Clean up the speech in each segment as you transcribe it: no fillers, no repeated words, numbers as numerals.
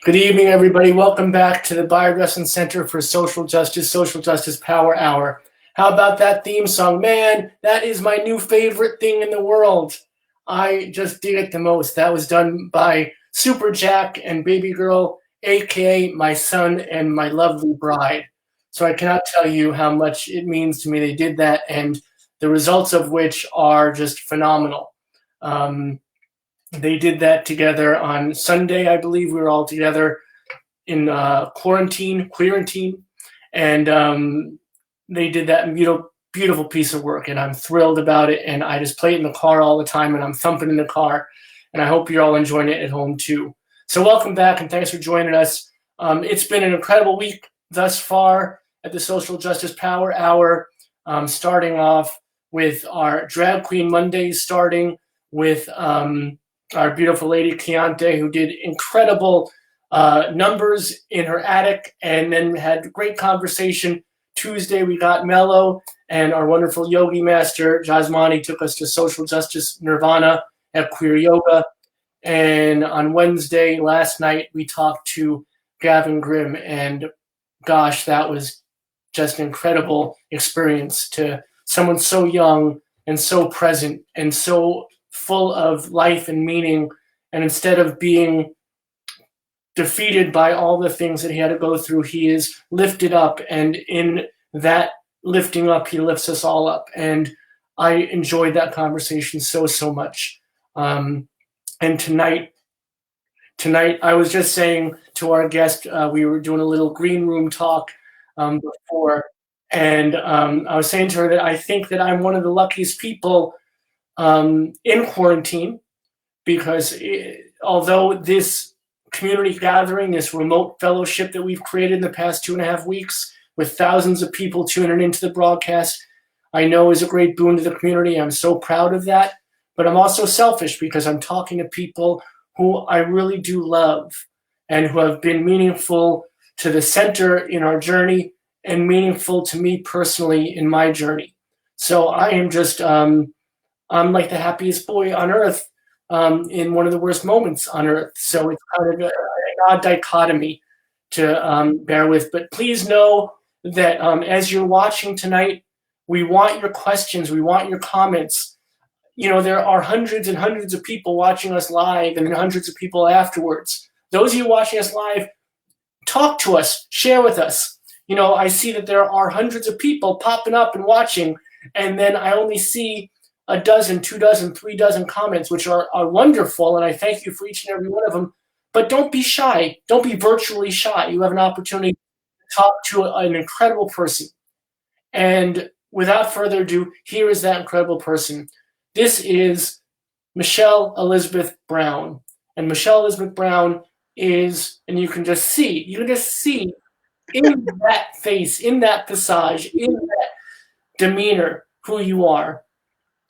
Good evening, everybody. Welcome back to the BRCSJ Center for Social Justice Power Hour. How about that theme song? Man, that is my new favorite thing in the world. I just dig it the most. That was done by Super Jack and Baby Girl, aka my son and my lovely bride. So I cannot tell you how much it means to me they did that, and the results of which are just phenomenal. They did that together on Sunday, I believe. We were all together in quarantine, and they did that beautiful piece of work, and I'm thrilled about it. And I just play it in the car all the time, and I'm thumping in the car, and I hope you're all enjoying it at home too. So welcome back, and thanks for joining us. It's been an incredible week thus far at the Social Justice Power Hour, starting off with our Drag Queen Mondays, starting with our beautiful lady Keontae, who did incredible numbers in her attic, and then had great conversation. Tuesday we got Mello, and our wonderful yogi master Jasmani took us to social justice nirvana at Queer Yoga. And on Wednesday last night we talked to Gavin Grimm, and gosh, that was just an incredible experience to someone so young and so present and so full of life and meaning. And instead of being defeated by all the things that he had to go through, he is lifted up, and in that lifting up, he lifts us all up. And I enjoyed that conversation so much. And tonight, I was just saying to our guest, we were doing a little green room talk before, and I was saying to her that I think that I'm one of the luckiest people in quarantine, because although this community gathering, this remote fellowship that we've created in the past 2.5 weeks with thousands of people tuning into the broadcast, I know is a great boon to the community. I'm so proud of that, but I'm also selfish because I'm talking to people who I really do love and who have been meaningful to the center in our journey and meaningful to me personally in my journey. So I am just, I'm like the happiest boy on earth in one of the worst moments on earth. So it's kind of an odd dichotomy to bear with. But please know that as you're watching tonight, we want your questions. We want your comments. You know, there are hundreds and hundreds of people watching us live, and then hundreds of people afterwards. Those of you watching us live, talk to us, share with us. You know, I see that there are hundreds of people popping up and watching, and then I only see a dozen, 2 dozen, 3 dozen comments, which are wonderful, and I thank you for each and every one of them. But don't be shy. Don't be virtually shy. You have an opportunity to talk to an incredible person. And without further ado, here is that incredible person. This is Michelle Elizabeth Brown. And Michelle Elizabeth Brown is, and you can just see in that face, in that visage, in that demeanor, who you are.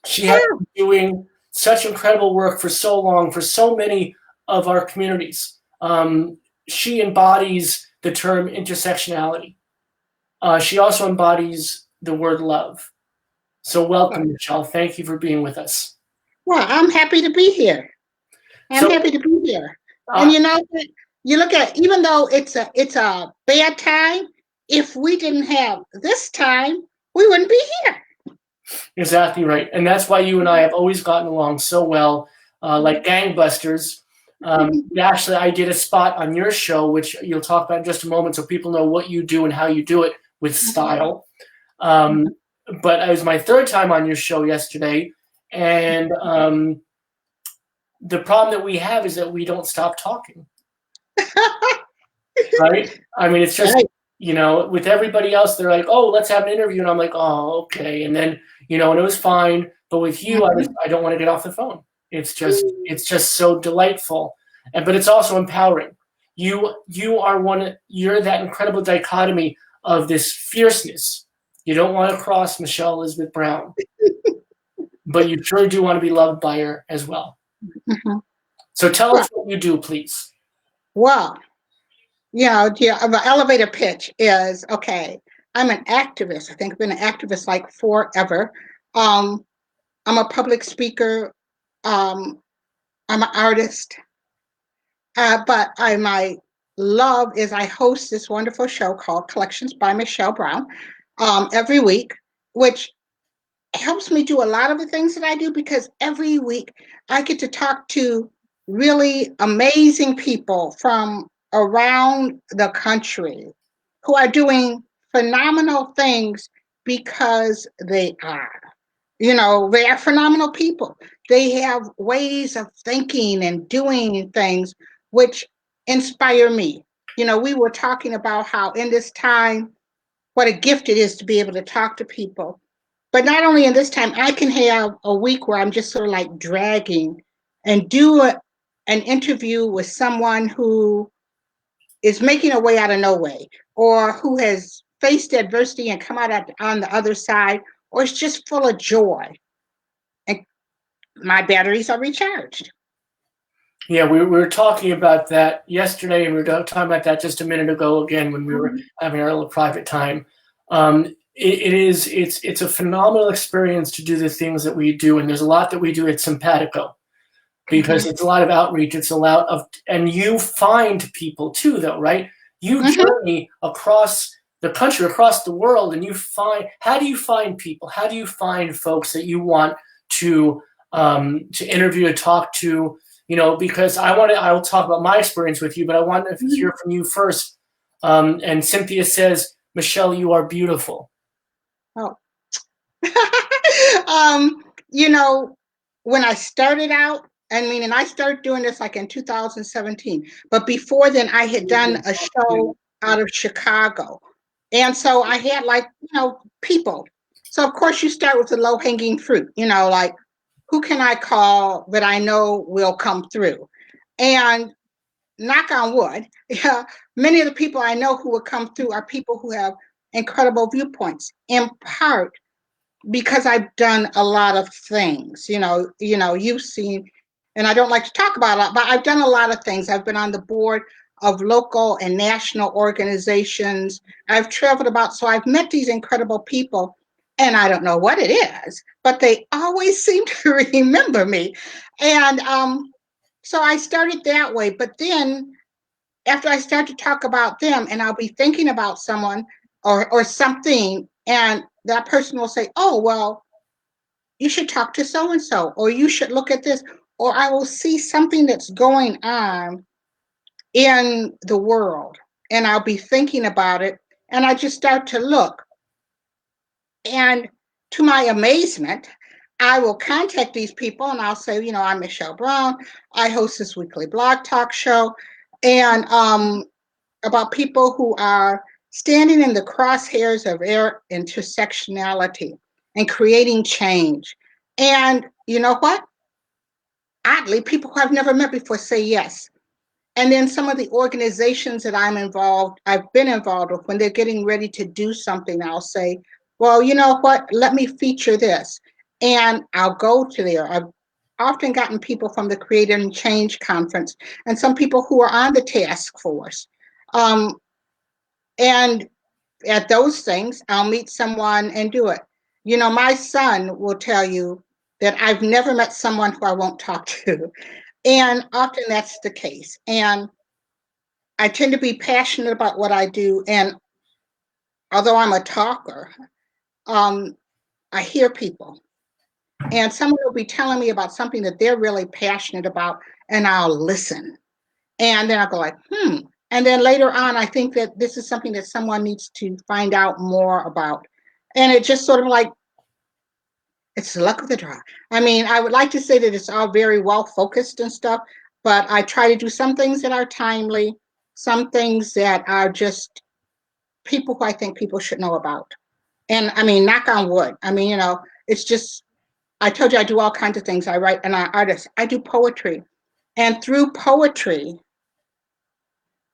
She has been doing such incredible work for so long, for so many of our communities. She embodies the term intersectionality. She also embodies the word love. So welcome, Michelle. Thank you for being with us. Well, I'm happy to be here. And you know, you look at, even though it's a bad time, if we didn't have this time, we wouldn't be here. Exactly right. And that's why you and I have always gotten along so well, like gangbusters. Actually, I did a spot on your show, which you'll talk about in just a moment, so people know what you do and how you do it with style. But it was my 3rd time on your show yesterday, and the problem that we have is that we don't stop talking. Right? I mean, it's just, you know, with everybody else, they're like, oh, let's have an interview. And I'm like, oh, okay. And then, you know, and it was fine. But with you, I don't want to get off the phone. It's just so delightful. But it's also empowering. You're that incredible dichotomy of this fierceness. You don't want to cross Michelle Elizabeth Brown, but you sure do want to be loved by her as well. Mm-hmm. So tell us what you do, please. Well, you know, the elevator pitch is, okay, I'm an activist. I think I've been an activist like forever. I'm a public speaker. I'm an artist. But my love is I host this wonderful show called Collections by Michelle Brown every week, which helps me do a lot of the things that I do because every week I get to talk to really amazing people from around the country who are doing phenomenal things because they are. They are phenomenal people. They have ways of thinking and doing things which inspire me. We were talking about how in this time, what a gift it is to be able to talk to people. But not only in this time, I can have a week where I'm just sort of like dragging and do an interview with someone who is making a way out of no way, or who has faced adversity and come out on the other side, or is just full of joy. And my batteries are recharged. Yeah, we were talking about that yesterday, and we were talking about that just a minute ago again when we were having our little private time. It's a phenomenal experience to do the things that we do, and there's a lot that we do at Simpatico because it's a lot of outreach. It's a lot of, and you find people too, though, right? You journey across the country, across the world, and how do you find people? How do you find folks that you want to interview, to talk to? Because I'll talk about my experience with you, but I want to hear from you first. And Cynthia says, Michelle, you are beautiful. Oh. When I started out, and I started doing this like in 2017, but before then I had done a show out of Chicago. And so I had people. So of course you start with the low hanging fruit, like who can I call that I know will come through? And knock on wood, many of the people I know who will come through are people who have incredible viewpoints, in part because I've done a lot of things. You've seen, and I don't like to talk about it, but I've done a lot of things. I've been on the board of local and national organizations. I've traveled about, so I've met these incredible people, and I don't know what it is, but they always seem to remember me. And so I started that way. But then after I start to talk about them, and I'll be thinking about someone or something, and that person will say, oh, well, you should talk to so-and-so, or you should look at this, or I will see something that's going on in the world, and I'll be thinking about it, and I just start to look. And to my amazement, I will contact these people and I'll say, I'm Michelle Brown. I host this weekly blog talk show, and about people who are standing in the crosshairs of intersectionality and creating change. And you know what? Oddly, people who I've never met before say yes. And then some of the organizations that I've been involved with, when they're getting ready to do something, I'll say, well, you know what? Let me feature this. And I'll go to there. I've often gotten people from the Create and Change Conference and some people who are on the task force. And at those things, I'll meet someone and do it. My son will tell you that I've never met someone who I won't talk to. And often that's the case. And I tend to be passionate about what I do. And although I'm a talker, I hear people. And someone will be telling me about something that they're really passionate about, and I'll listen. And then I'll go like, And then later on, I think that this is something that someone needs to find out more about. And it just sort of like, it's the luck of the draw. I would like to say that it's all very well focused and stuff, but I try to do some things that are timely, some things that are just people who I think people should know about. And knock on wood. It's just, I told you I do all kinds of things. I write and I'm an artist. I do poetry. And through poetry,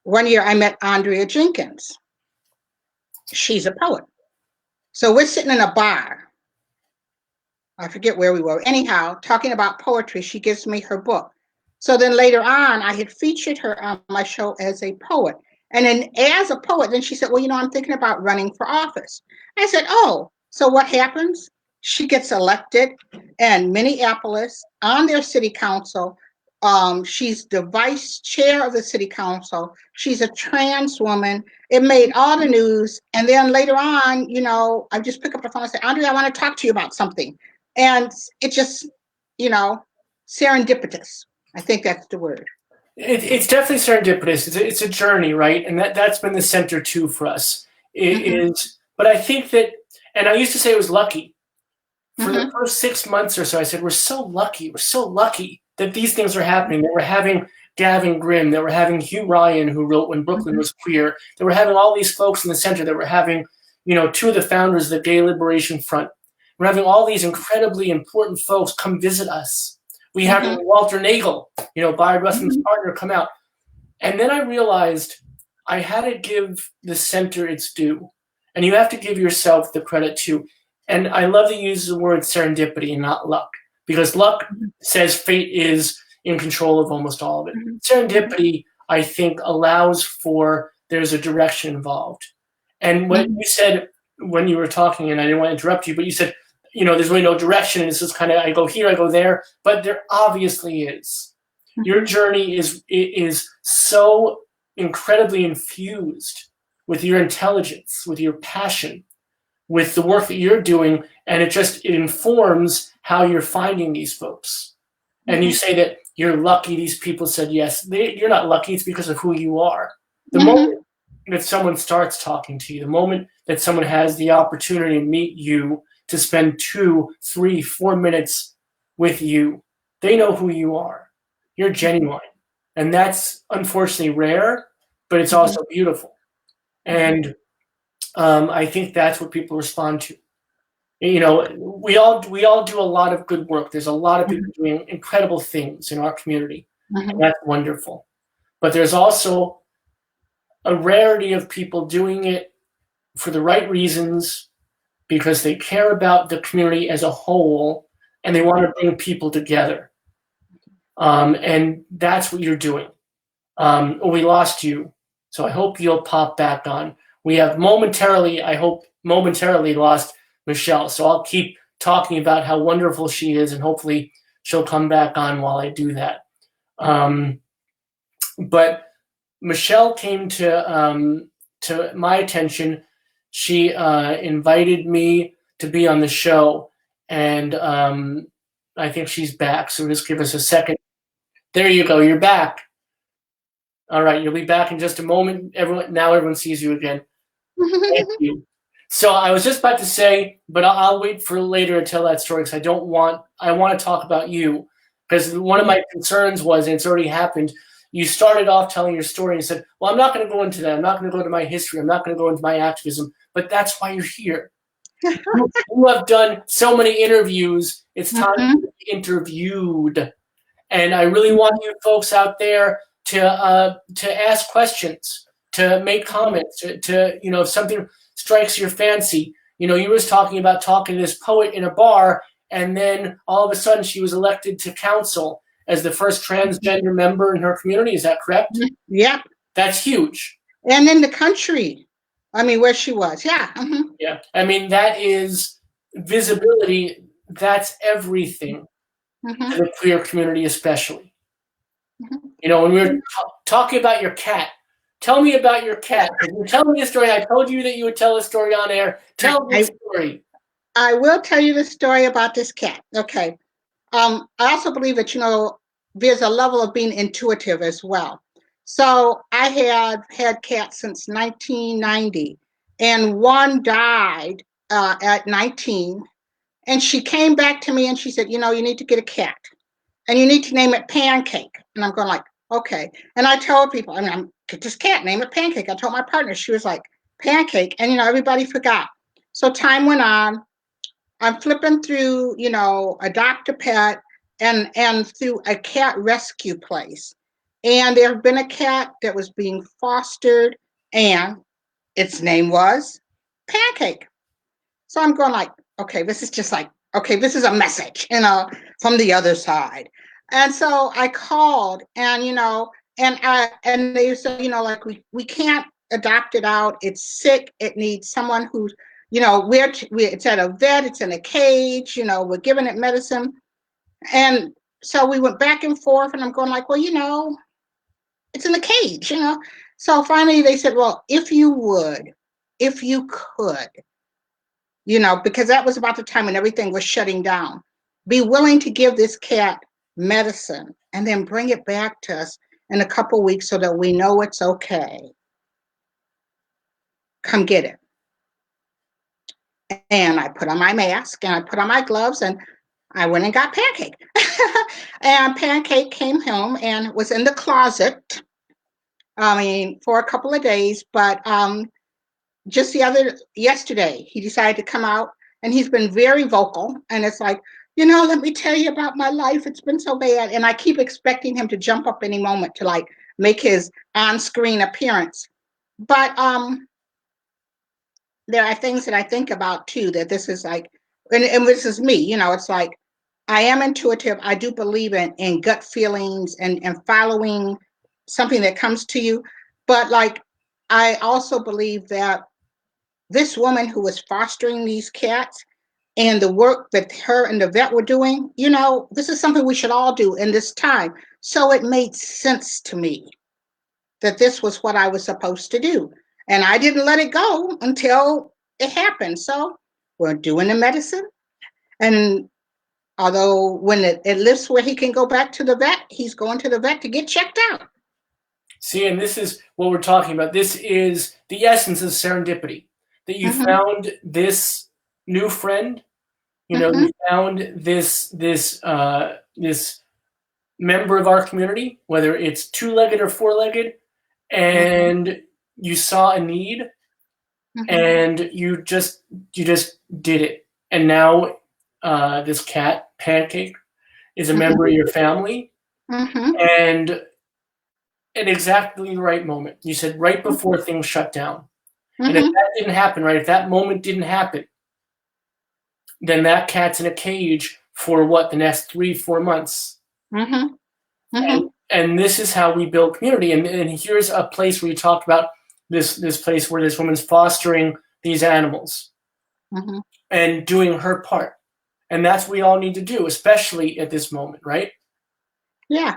one year I met Andrea Jenkins. She's a poet. So we're sitting in a bar. I forget where we were. Anyhow, talking about poetry, she gives me her book. So then later on, I had featured her on my show as a poet. And then as a poet, then she said, well, I'm thinking about running for office. I said, oh, so what happens? She gets elected in Minneapolis on their city council She's the vice chair of the city council. She's a trans woman. It made all the news. And then later on, I just pick up the phone and say, Andrea, I want to talk to you about something. And it just, serendipitous. I think that's the word. It's definitely serendipitous. It's a journey, right? And that's been the center too for us. It is, but I think that, and I used to say it was lucky. For the first 6 months or so, I said, we're so lucky that these things are happening. That we're having Gavin Grimm, that we're having Hugh Ryan, who wrote When Brooklyn Was Queer, that we're having all these folks in the center, that we're having, two of the founders of the Gay Liberation Front. We're having all these incredibly important folks come visit us. We have Walter Nagel, Bayard Rustin's partner, come out. And then I realized I had to give the center its due. And you have to give yourself the credit too. And I love to use the word serendipity and not luck, because luck says fate is in control of almost all of it. Serendipity, I think, allows for there's a direction involved. And what you said when you were talking, and I didn't want to interrupt you, but you said, there's really no direction. This is kind of, I go here, I go there, but there obviously is. Your journey is so incredibly infused with your intelligence, with your passion, with the work that you're doing, and it informs how you're finding these folks. And you say that you're lucky these people said yes. You're not lucky, it's because of who you are. The moment that someone starts talking to you, the moment that someone has the opportunity to meet you, to spend 2, 3, 4 minutes with you, they know who you are. You're genuine. And that's unfortunately rare, but it's also beautiful. And I think that's what people respond to. We all do a lot of good work. There's a lot of people doing incredible things in our community. And that's wonderful. But there's also a rarity of people doing it for the right reasons, because they care about the community as a whole and they want to bring people together. And that's what you're doing. We lost you, so I hope you'll pop back on. We have momentarily lost Michelle, so I'll keep talking about how wonderful she is, and hopefully she'll come back on while I do that. But Michelle came to my attention. She invited me to be on the show, and I think she's back, so just give us a second. There you go, you're back. All right, you'll be back in just a moment. Everyone sees you again. Thank you. So I was just about to say, but I'll wait for later to tell that story, because I want to talk about you, because one of my concerns was, and it's already happened, you started off telling your story and said, well, I'm not going to go into that. I'm not going to go into my history. I'm not going to go into my activism, but that's why you're here. You have done so many interviews. It's time to be interviewed. And I really want you folks out there to ask questions, to make comments, to if something strikes your fancy. You was talking about talking to this poet in a bar, and then all of a sudden she was elected to council as the first transgender member in her community. Is that correct? Yeah. That's huge. And in the country, where she was. Yeah. Yeah. That is visibility. That's everything to the queer community, especially. When we were talking about your cat, tell me about your cat. You tell me a story. I told you that you would tell a story on air. Tell me a story. I will tell you the story about this cat. Okay. I also believe that, there's a level of being intuitive as well. So I have had cats since 1990, and one died at 19. And she came back to me and she said, you need to get a cat, and you need to name it Pancake. And I'm going like, okay. And I told people, get this cat, name it Pancake. I told my partner, she was like, Pancake. And, everybody forgot. So time went on. I'm flipping through, Adopt a Pet and through a cat rescue place. And there had been a cat that was being fostered, and its name was Pancake. So I'm going like, okay, this is just like, okay, this is a message, from the other side. And so I called, and, and they said, like, we can't adopt it out. It's sick. It needs someone who's, it's at a vet, it's in a cage, we're giving it medicine. And so we went back and forth, and I'm going like, well, it's in the cage, So finally they said, well, if you could, because that was about the time when everything was shutting down, be willing to give this cat medicine and then bring it back to us in a couple weeks so that we know it's okay. Come get it. And I put on my mask and I put on my gloves and I went and got Pancake. And Pancake came home and was in the closet, for a couple of days. But just yesterday, he decided to come out, and he's been very vocal. And it's like, let me tell you about my life. It's been so bad. And I keep expecting him to jump up any moment to like make his on-screen appearance. But there are things that I think about too, that this is like, and this is me, it's like, I am intuitive. I do believe in gut feelings and following something that comes to you. But like, I also believe that this woman who was fostering these cats and the work that her and the vet were doing, this is something we should all do in this time. So it made sense to me that this was what I was supposed to do. And I didn't let it go until it happened. So we're doing the medicine. And although when it lifts where he can go back to the vet, he's going to the vet to get checked out. See, and this is what we're talking about. This is the essence of serendipity, that you found this new friend, you found this member of our community, whether it's two-legged or four-legged, and you saw a need, and you just did it. And now this cat, Pancake, is a member of your family, and at exactly the right moment. You said right before things shut down. And if that didn't happen, right, if that moment didn't happen, then that cat's in a cage for the next 3-4 months. And this is how we build community. And here's a place where you talked about this place where this woman's fostering these animals and doing her part. And that's what we all need to do, especially at this moment, right? Yeah.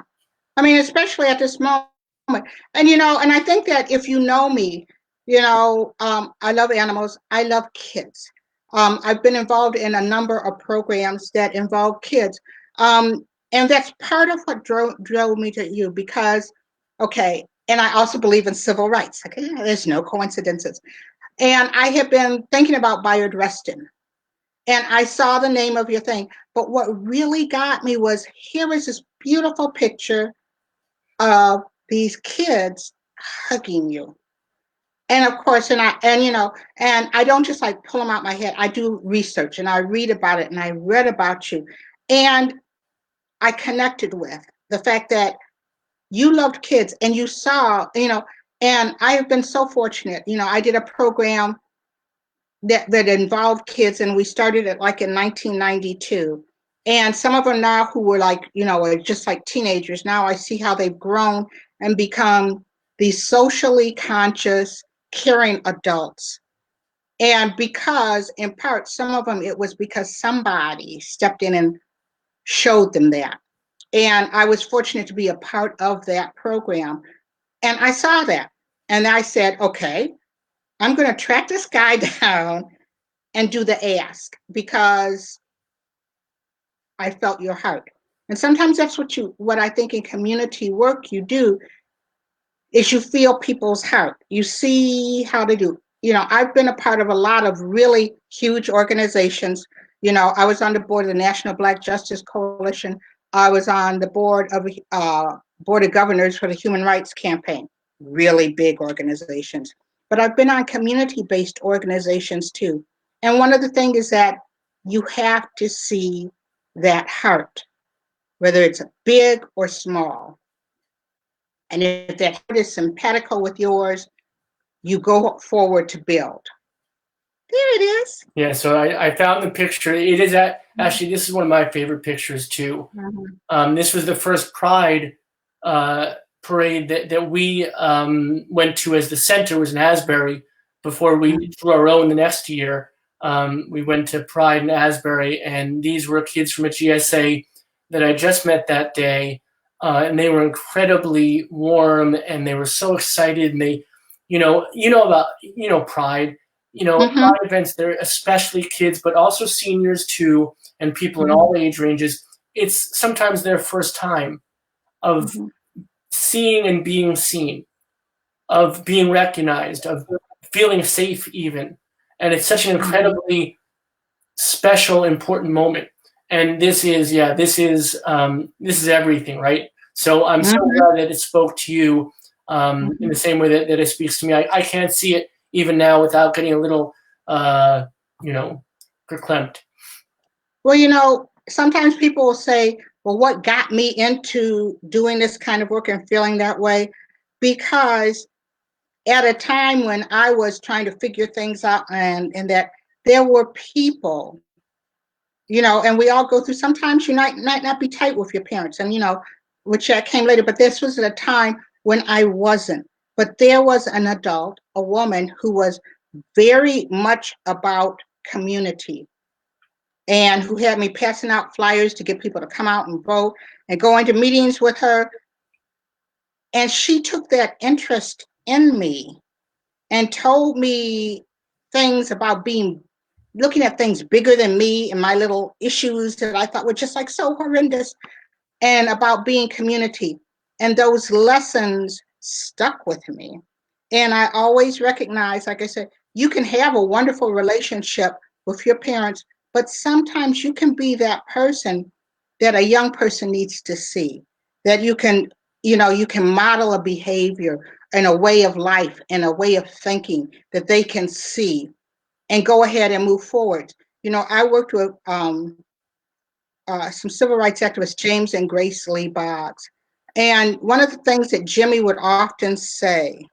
I mean, especially at this moment. And, and I think that if you know me, I love animals. I love kids. I've been involved in a number of programs that involve kids. And that's part of what drove me to you because, okay, and I also believe in civil rights. Okay, there's no coincidences. And I have been thinking about biodiversity. And I saw the name of your thing. But what really got me was here is this beautiful picture of these kids hugging you. And of course, and I don't just like pull them out my head. I do research and I read about it and I read about you. And I connected with the fact that you loved kids and you saw, and I have been so fortunate. I did a program that involved kids, and we started it like in 1992. And some of them now who were like, are just like teenagers. Now I see how they've grown and become these socially conscious, caring adults. And because, in part, some of them, it was because somebody stepped in and showed them that. And I was fortunate to be a part of that program. And I saw that. And I said, okay, I'm going to track this guy down and do the ask because I felt your heart. And sometimes that's what I think in community work you do is you feel people's heart. You see how they do. I've been a part of a lot of really huge organizations. I was on the board of the National Black Justice Coalition. I was on the board of governors for the Human Rights Campaign, really big organizations. But I've been on community-based organizations too. And one of the things is that you have to see that heart, whether it's big or small. And if that heart is simpatico with yours, you go forward to build. There it is. Yeah, so I found the picture. It is actually, this is one of my favorite pictures too. This was the first Pride parade that we went to as the center was in Asbury before we drew our own the next year. We went to Pride in Asbury, and these were kids from a GSA that I just met that day, and they were incredibly warm, and they were so excited, and they, about Pride, Pride events. They're especially kids, but also seniors too, and people in all age ranges. It's sometimes their first time of seeing and being seen, of being recognized, of feeling safe even. And it's such an incredibly special, important moment. And this is everything, right? So I'm so glad that it spoke to you in the same way that it speaks to me. I can't see it even now without getting a little, verklempt. Well, sometimes people will say, well, what got me into doing this kind of work and feeling that way? Because at a time when I was trying to figure things out and that there were people, and we all go through, sometimes you might not be tight with your parents, and, which came later, but this was at a time when I wasn't. But there was an adult, a woman, who was very much about community, and who had me passing out flyers to get people to come out and vote and going to meetings with her. And she took that interest in me and told me things about looking at things bigger than me and my little issues that I thought were just like so horrendous, and about being community. And those lessons stuck with me. And I always recognize, like I said, you can have a wonderful relationship with your parents, but sometimes you can be that person that a young person needs to see, that you can model a behavior and a way of life and a way of thinking that they can see and go ahead and move forward. I worked with some civil rights activists, James and Grace Lee Boggs. And one of the things that Jimmy would often say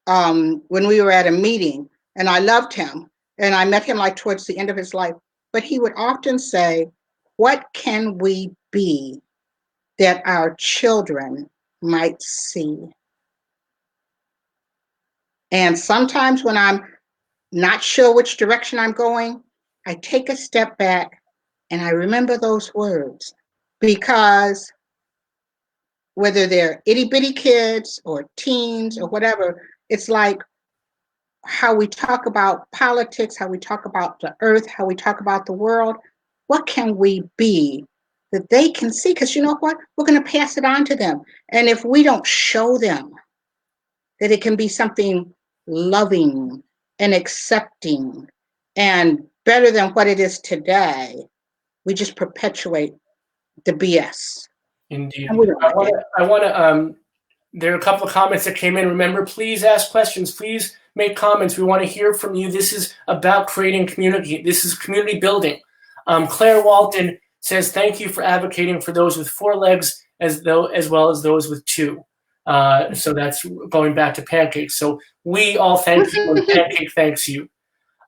when we were at a meeting, and I loved him, and I met him like towards the end of his life, but he would often say, what can we be that our children might see? And sometimes when I'm not sure which direction I'm going, I take a step back and I remember those words, because whether they're itty bitty kids or teens or whatever, it's like how we talk about politics, how we talk about the earth, how we talk about the world. What can we be that they can see? Because you know what? We're going to pass it on to them. And if we don't show them that it can be something loving and accepting and better than what it is today, we just perpetuate the BS. Indeed. And we don't like it. I want to, there are a couple of comments that came in. Remember, please ask questions. Please make comments. We want to hear from you. This is about creating community. This is community building. Claire Walton says, thank you for advocating for those with 4 legs as well as those with 2. So that's going back to Pancakes. So we all thank you, and Pancake thanks you.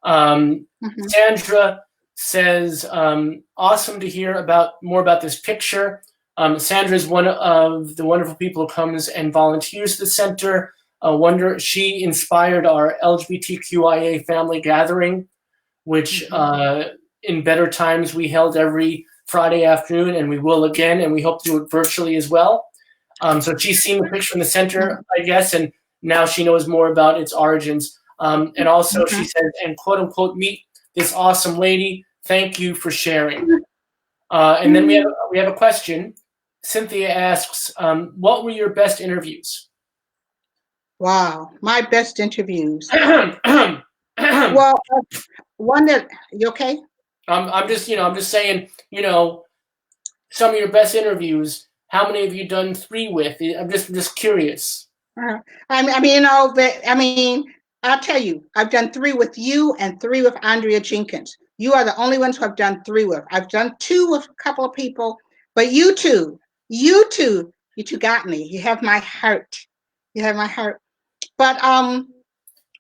Sandra says, awesome to hear more about this picture. Sandra is one of the wonderful people who comes and volunteers at the center. She inspired our LGBTQIA family gathering, which in better times we held every Friday afternoon, and we will again, and we hope to do it virtually as well. So she's seen the picture in the center, I guess, and now she knows more about its origins. And also she says, and quote unquote, meet this awesome lady. Thank you for sharing. And then we have a question. Cynthia asks, what were your best interviews? Wow, my best interviews. Well, one that, you okay? I'm just saying, some of your best interviews. How many have you done 3 with? I'm just curious. I'll tell you, I've done 3 with you and 3 with Andrea Jenkins. You are the only ones who I've done 3 with. I've done 2 with a couple of people, but you two got me. You have my heart. You have my heart. But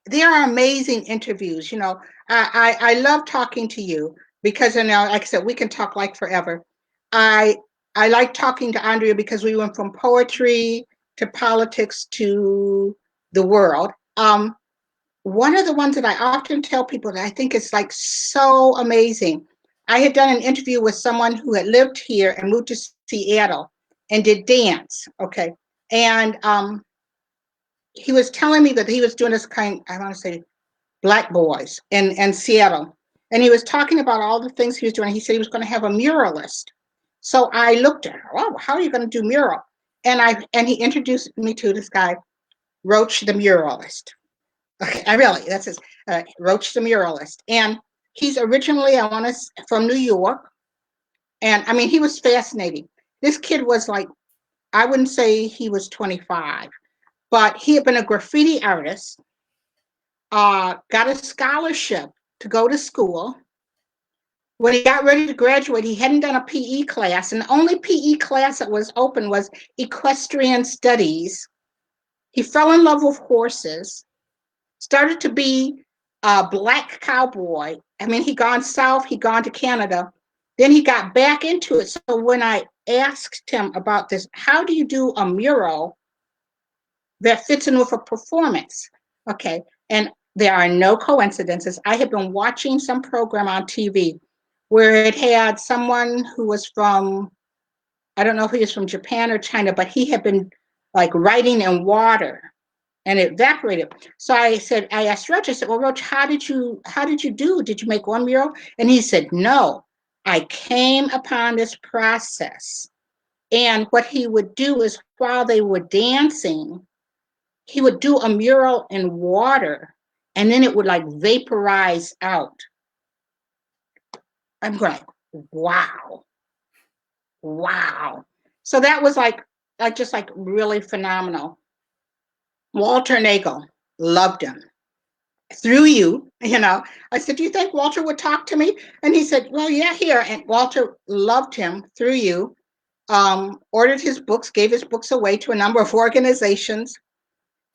there are amazing interviews. I love talking to you because, like I said, we can talk like forever. I like talking to Andrea because we went from poetry to politics to the world. One of the ones that I often tell people that I think is like so amazing. I had done an interview with someone who had lived here and moved to Seattle and did dance. Okay. And he was telling me that he was doing this kind, I want to say, Black boys in Seattle. And he was talking about all the things he was doing. He said he was going to have a muralist. So I looked at her, oh, how are you going to do mural? And he introduced me to this guy, Roach the muralist. Okay, that's his, Roach the muralist. And he's originally, from New York. And I mean, he was fascinating. This kid was like, I wouldn't say he was 25, but he had been a graffiti artist, got a scholarship to go to school. When he got ready to graduate, he hadn't done a PE class, and the only PE class that was open was equestrian studies. He fell in love with horses, started to be a black cowboy. I mean, he'd gone south, he'd gone to Canada. Then he got back into it. So when I asked him about this, how do you do a mural that fits in with a performance? Okay, and there are no coincidences. I had been watching some program on TV where it had someone who was from, I don't know if he was from Japan or China, but he had been like writing in water and it evaporated. So I asked Roach, I said, well, Roach, how did you do? Did you make one mural? And he said, no, I came upon this process. And what he would do is while they were dancing, he would do a mural in water and then it would like vaporize out. I'm going, wow. So that was like just like really phenomenal. Walter Nagel, loved him. Through you, I said, do you think Walter would talk to me? And he said, well, yeah, here. And Walter loved him through you, ordered his books, gave his books away to a number of organizations.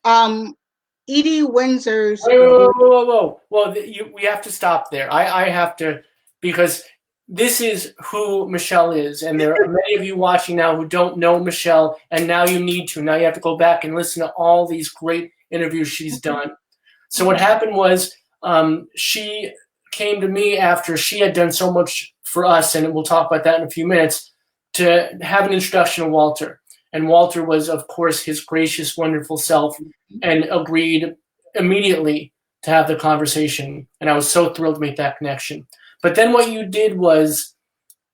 Edie Windsor's. Whoa. Well, we have to stop there. I have to, because this is who Michelle is. And there are many of you watching now who don't know Michelle, and now you need to. Now you have to go back and listen to all these great interviews she's done. So what happened was she came to me after she had done so much for us, and we'll talk about that in a few minutes, to have an introduction to Walter. And Walter was, of course, his gracious, wonderful self, and agreed immediately to have the conversation. And I was so thrilled to make that connection. But then what you did was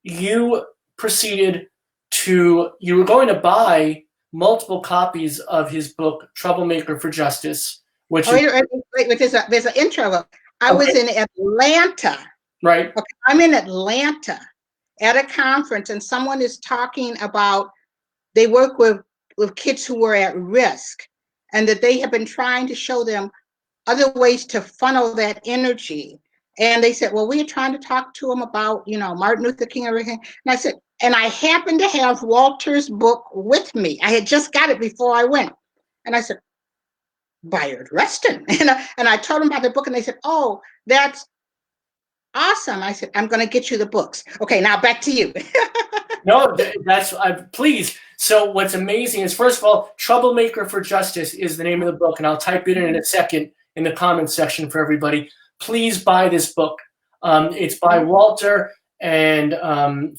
you proceeded to, you were going to buy multiple copies of his book, Troublemaker for Justice, which wait, there's an intro. I was in Atlanta. Right. Okay, I'm in Atlanta at a conference, and someone is talking about they work with kids who were at risk, and that they have been trying to show them other ways to funnel that energy. And they said, well, we are trying to talk to them about, Martin Luther King and everything. And I said, and I happened to have Walter's book with me. I had just got it before I went. And I said, Bayard Rustin. And I told them about the book, and they said, oh, that's awesome. I said, I'm going to get you the books. Okay, now back to you. No, please. So what's amazing is, first of all, Troublemaker for Justice is the name of the book, and I'll type it in a second in the comments section for everybody. Please buy this book. It's by Walter, and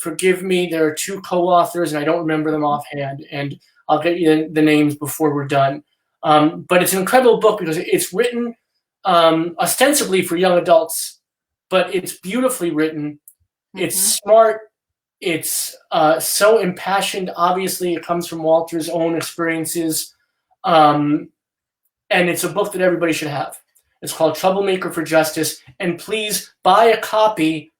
forgive me, there are two co-authors, and I don't remember them offhand, and I'll get you the names before we're done. But it's an incredible book because it's written ostensibly for young adults, but it's beautifully written. It's smart. It's so impassioned. Obviously, it comes from Walter's own experiences. And it's a book that everybody should have. It's called Troublemaker for Justice. And please buy a copy,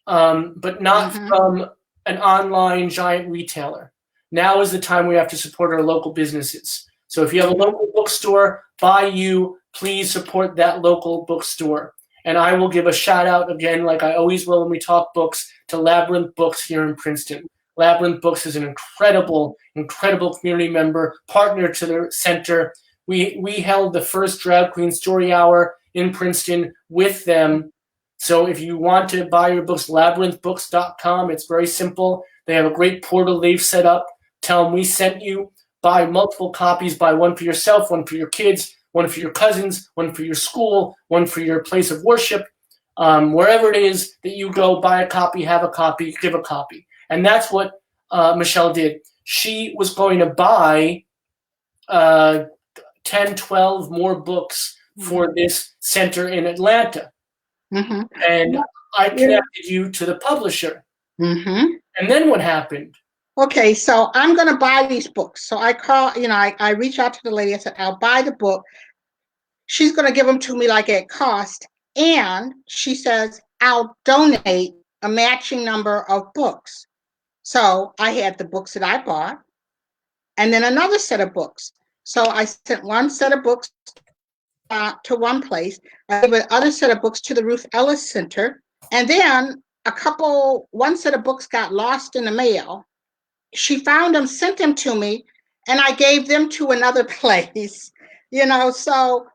but not from an online giant retailer. Now is the time we have to support our local businesses. So if you have a local bookstore, please support that local bookstore. And I will give a shout out again, like I always will when we talk books, to Labyrinth Books here in Princeton. Labyrinth Books is an incredible community member, partner to the center. We held the first Drag Queen Story Hour in Princeton with them. So if you want to buy your books, labyrinthbooks.com. It's very simple. They have a great portal they've set up. Tell them we sent you. Buy multiple copies. Buy one for yourself, one for your kids, one for your cousins, one for your school, one for your place of worship. Wherever it is that you go, buy a copy, have a copy, give a copy. And that's what Michelle did. She was going to buy 10, 12 more books for this center in Atlanta. Mm-hmm. And I connected you to the publisher. Mm-hmm. And then what happened? Okay, so I'm going to buy these books. So I call, I reach out to the lady. I said, I'll buy the book. She's going to give them to me like at cost. And she says, I'll donate a matching number of books. So I had the books that I bought and then another set of books. So I sent one set of books to one place. I gave another set of books to the Ruth Ellis Center. And then one set of books got lost in the mail. She found them, sent them to me, and I gave them to another place. So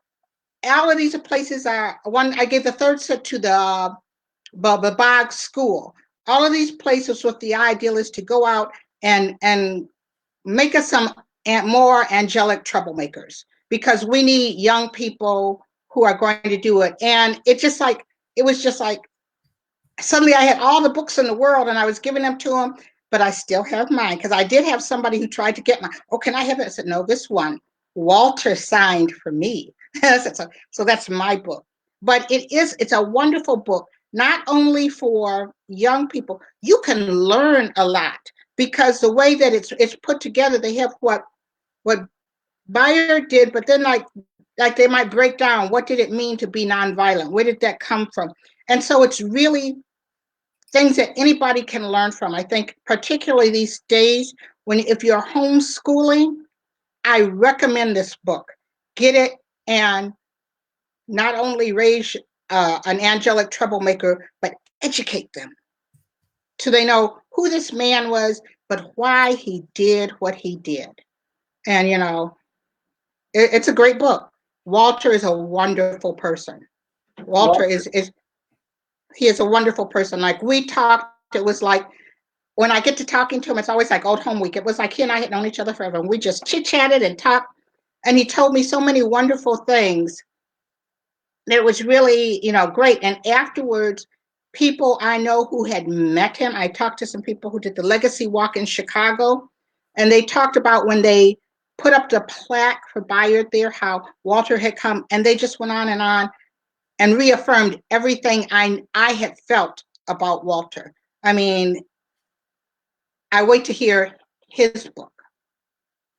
all of these places I gave the third set to the Bog School. All of these places with the ideal is to go out and make us some more angelic troublemakers, because we need young people who are going to do it. And it was just like suddenly I had all the books in the world and I was giving them to them, but I still have mine, because I did have somebody who tried to get mine. Oh, can I have it? I said, no, this one Walter signed for me. So that's my book. But it's a wonderful book, not only for young people. You can learn a lot, because the way that it's put together, they have what Bayard did, but then like they might break down, what did it mean to be nonviolent? Where did that come from? And so it's really things that anybody can learn from. I think particularly these days, if you're homeschooling, I recommend this book. Get it and not only raise an angelic troublemaker, but educate them so they know who this man was, but why he did what he did. And, it's a great book. Walter is a wonderful person. Walter is he is a wonderful person. Like we talked, it was like, when I get to talking to him, it's always like old home week. It was like he and I had known each other forever, and we just chit-chatted and talked, and he told me so many wonderful things. It was really, great. And afterwards, people I know who had met him, I talked to some people who did the Legacy Walk in Chicago, and they talked about when they put up the plaque for Bayard there, how Walter had come, and they just went on and reaffirmed everything I had felt about Walter. I mean, I wait to hear his book.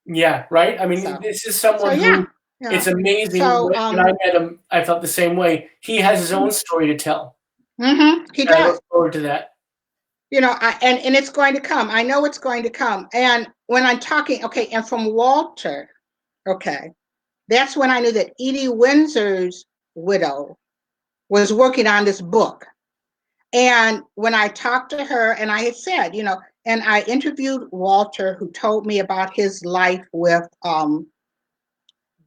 Yeah, right? I mean, this is someone who, it's amazing. When I met him, I felt the same way. He has his own story to tell. Mm-hmm. He does. I look forward to that. And it's going to come. I know it's going to come. And when I'm talking, okay, and from Walter, okay, that's when I knew that Edie Windsor's widow was working on this book. And when I talked to her, and I had said, and I interviewed Walter, who told me about his life with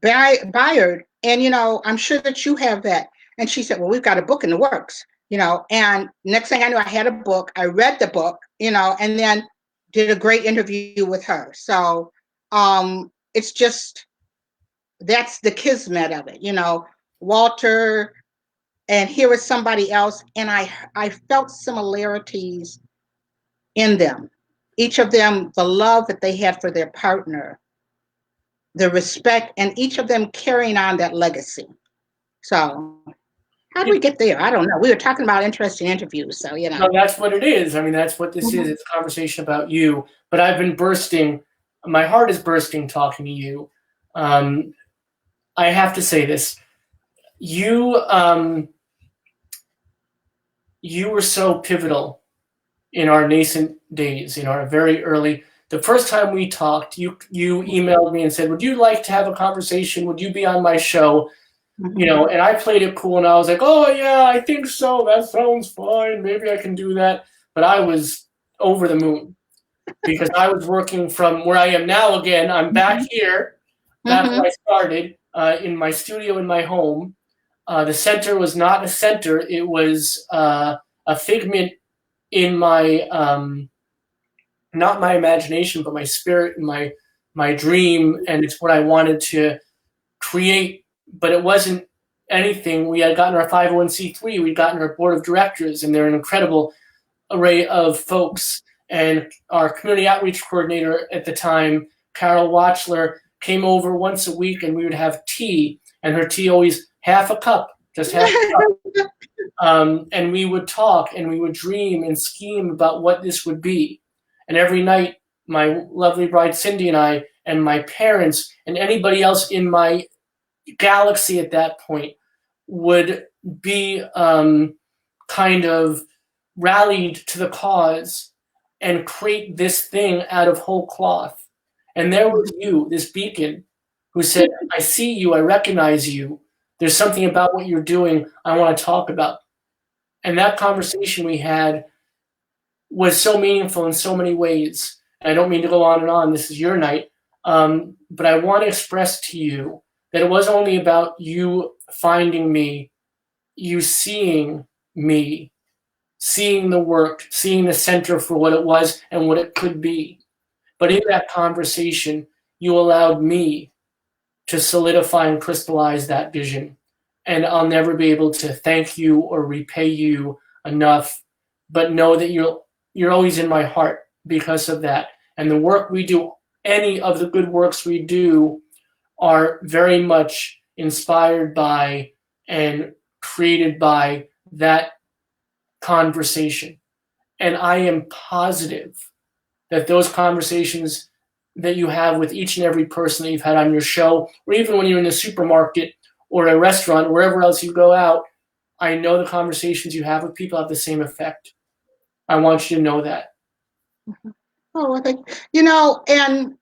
Bayard. And, I'm sure that you have that. And she said, well, we've got a book in the works, and next thing I knew, I had a book. I read the book, and then did a great interview with her. So it's just, that's the kismet of it, Walter, and here was somebody else. And I felt similarities in them. Each of them, the love that they had for their partner, the respect, and each of them carrying on that legacy. So how did we get there? I don't know. We were talking about interesting interviews, so No, that's what it is. I mean, that's what this is. It's a conversation about you. But I've been bursting. My heart is bursting talking to you. I have to say this. You were so pivotal in our nascent days, in our very early. The first time we talked, you emailed me and said, would you like to have a conversation? Would you be on my show? And I played it cool, and I was like, oh, yeah, I think so. That sounds fine. Maybe I can do that. But I was over the moon, because I was working from where I am now again. I'm back here, back where I started, in my studio in my home. The center was not a center. It was a figment in my, not my imagination, but my spirit and my dream. And it's what I wanted to create, but it wasn't anything, we had gotten our 501c3, we'd gotten our board of directors, and they're an incredible array of folks. And our community outreach coordinator at the time, Carol Watchler, came over once a week, and we would have tea, and her tea always half a cup, just half a cup. And we would talk, and we would dream and scheme about what this would be. And every night, my lovely bride Cindy and I, and my parents, and anybody else in my galaxy at that point would be kind of rallied to the cause and create this thing out of whole cloth. And there was you, this beacon, who said, I see you, I recognize you. There's something about what you're doing I want to talk about. And that conversation we had was so meaningful in so many ways. And I don't mean to go on and on. This is your night. But I want to express to you that it wasn't only about you finding me, you seeing me, seeing the work, seeing the center for what it was and what it could be. But in that conversation, you allowed me to solidify and crystallize that vision. And I'll never be able to thank you or repay you enough, but know that you're always in my heart because of that. And the work we do, any of the good works we do, are very much inspired by and created by that conversation. And I am positive that those conversations that you have with each and every person that you've had on your show, or even when you're in the supermarket or a restaurant, wherever else you go out, I know the conversations you have with people have the same effect. I want you to know that. Oh, and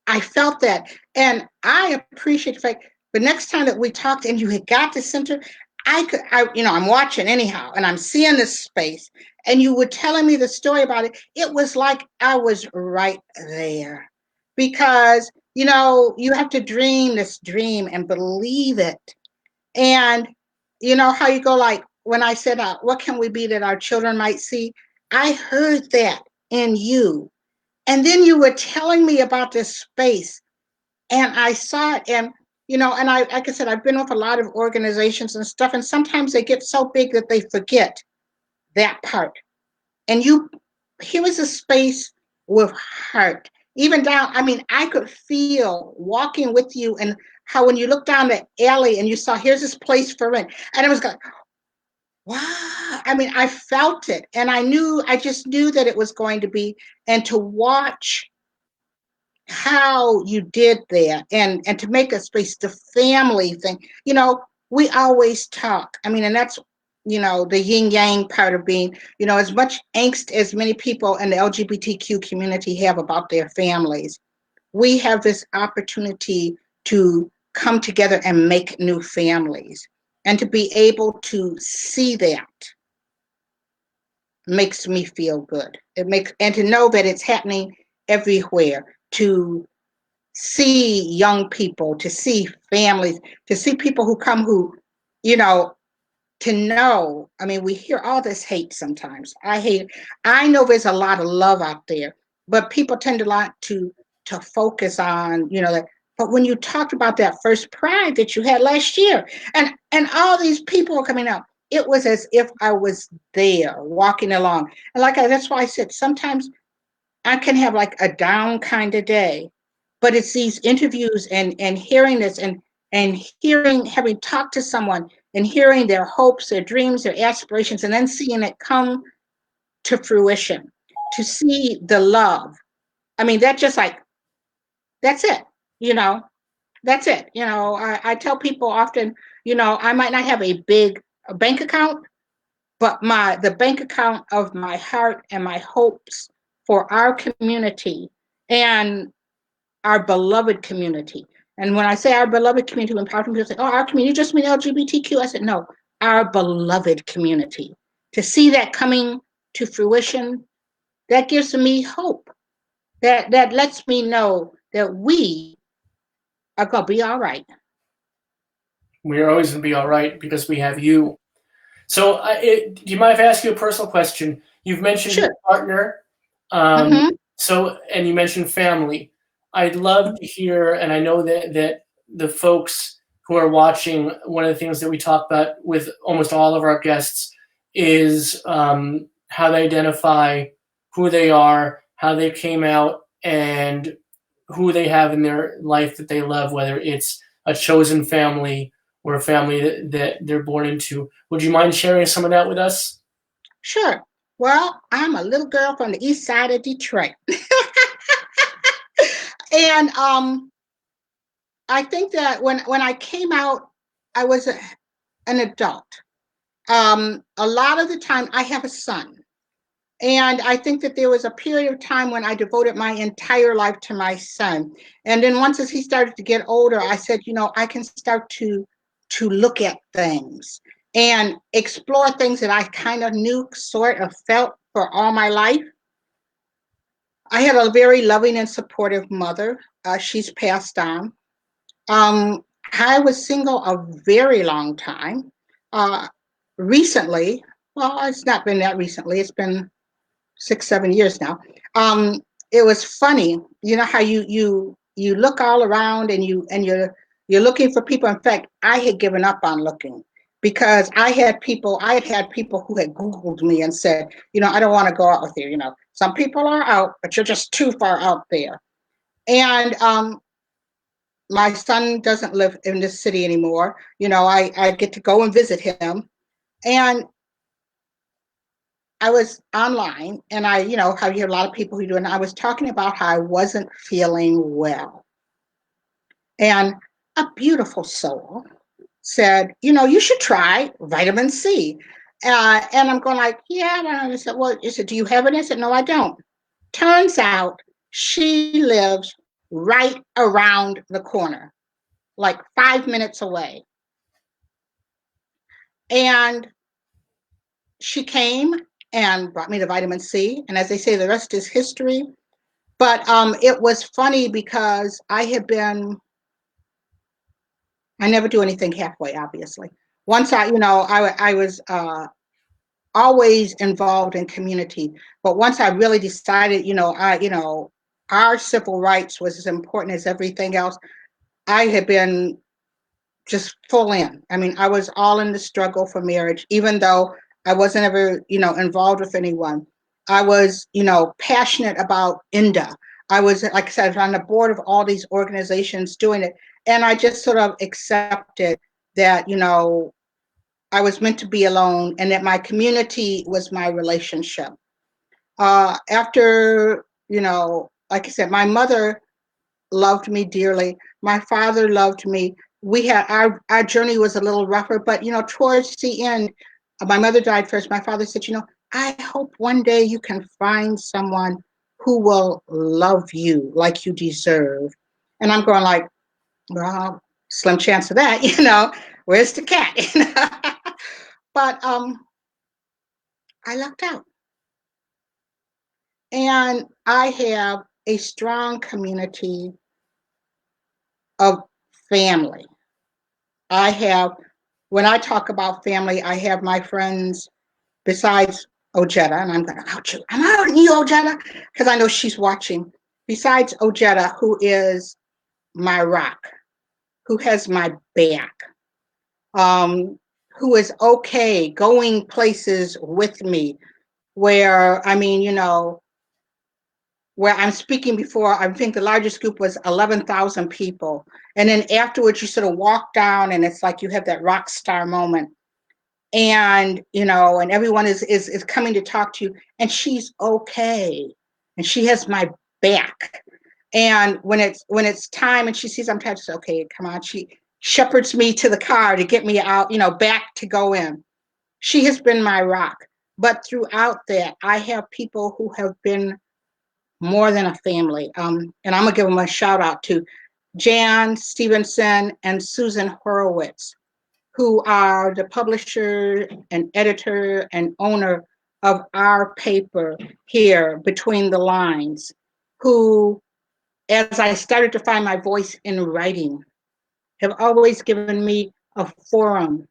I felt that. And I appreciate the fact the next time that we talked and you had got the center, I'm watching anyhow, and I'm seeing this space, and you were telling me the story about it. It was like I was right there, because you have to dream this dream and believe it. And how you go, like when I said, what can we be that our children might see? I heard that in you. And then you were telling me about this space, and I saw it. And and like I said, I've been with a lot of organizations and stuff, and sometimes they get so big that they forget that part. And here was a space with heart. Even down, I could feel walking with you, and how when you look down the alley and you saw, here's this place for rent. And it was like, wow. I felt it, and I just knew that it was going to be. And to watch how you did that, and to make a space, the family thing, we always talk. And that's, the yin yang part of being, as much angst as many people in the LGBTQ community have about their families, we have this opportunity to come together and make new families. And to be able to see that makes me feel good. And to know that it's happening everywhere, to see young people, to see families, to see people who come to know. We hear all this hate sometimes. I know there's a lot of love out there, but people tend to focus on, that. But when you talked about that first Pride that you had last year, and all these people are coming out, it was as if I was there walking along. And that's why I said sometimes I can have like a down kind of day, but it's these interviews and hearing this, and having talked to someone and hearing their hopes, their dreams, their aspirations, and then seeing it come to fruition, to see the love. That's just like, that's it, that's it. I tell people often, I might not have a big bank account, but the bank account of my heart and my hopes for our community and our beloved community. And when I say our beloved community, when people say, oh, our community, you just mean LGBTQ? I said, no, our beloved community. To see that coming to fruition, that gives me hope. That lets me know that we are going to be all right. We're always going to be all right because we have you. So do you mind if I ask you a personal question? You've mentioned Sure. your partner, and you mentioned family. I'd love to hear, and I know that the folks who are watching, one of the things that we talk about with almost all of our guests is how they identify who they are, how they came out, and who they have in their life that they love, whether it's a chosen family or a family that they're born into. Would you mind sharing some of that with us? Sure. Well, I'm a little girl from the east side of Detroit. And I think that when I came out, I was an adult. A lot of the time, I have a son. And I think that there was a period of time when I devoted my entire life to my son. And then once as he started to get older, I said, I can start to look at things and explore things that I kind of knew, sort of felt for all my life. I had a very loving and supportive mother. She's passed on. I was single a very long time. Recently, well, it's not been that recently. It's been 6, 7 years now. Um, it was funny, how you look all around and you're looking for people. In fact, I had given up on looking because I had had people who had Googled me and said, I don't want to go out with you. Some people are out, but you're just too far out there. And my son doesn't live in this city anymore. I get to go and visit him. And I was online and how you hear a lot of people who do, and I was talking about how I wasn't feeling well. And a beautiful soul said, you should try vitamin C. And I'm going like, yeah. And I said, well, he said, do you have it? I said, no, I don't. Turns out she lives right around the corner, like 5 minutes away. And she came and brought me the vitamin C. And as they say, the rest is history. But it was funny because I never do anything halfway, obviously. Once I was always involved in community. But once I really decided, our civil rights was as important as everything else, I had been just full in. I mean, I was all in the struggle for marriage, even though I wasn't ever, involved with anyone. I was, passionate about INDA. I was, like I said, on the board of all these organizations doing it. And I just sort of accepted that, I was meant to be alone and that my community was my relationship. After, like I said, my mother loved me dearly. My father loved me. We had our journey was a little rougher, but towards the end, my mother died first. My father said, I hope one day you can find someone who will love you like you deserve. And I'm going like, well, slim chance of that, where's the cat? But I lucked out. And I have a strong community of family. When I talk about family, I have my friends besides Ojetta, and I'm going to out you. I'm out on you, Ojetta, because I know she's watching. Besides Ojetta, who is my rock, who has my back, who is okay going places with me, where, where I'm speaking before, I think the largest group was 11,000 people. And then afterwards, you sort of walk down and it's like you have that rock star moment. And, and everyone is coming to talk to you and she's okay. And she has my back. And when it's time and she sees I'm tired, she says, okay, come on. She shepherds me to the car to get me out, back to go in. She has been my rock. But throughout that, I have people who have been more than a family. And I'm gonna give them a shout out to Jan Stevenson and Susan Horowitz, who are the publisher and editor and owner of our paper here, Between the Lines, who, as I started to find my voice in writing, have always given me a forum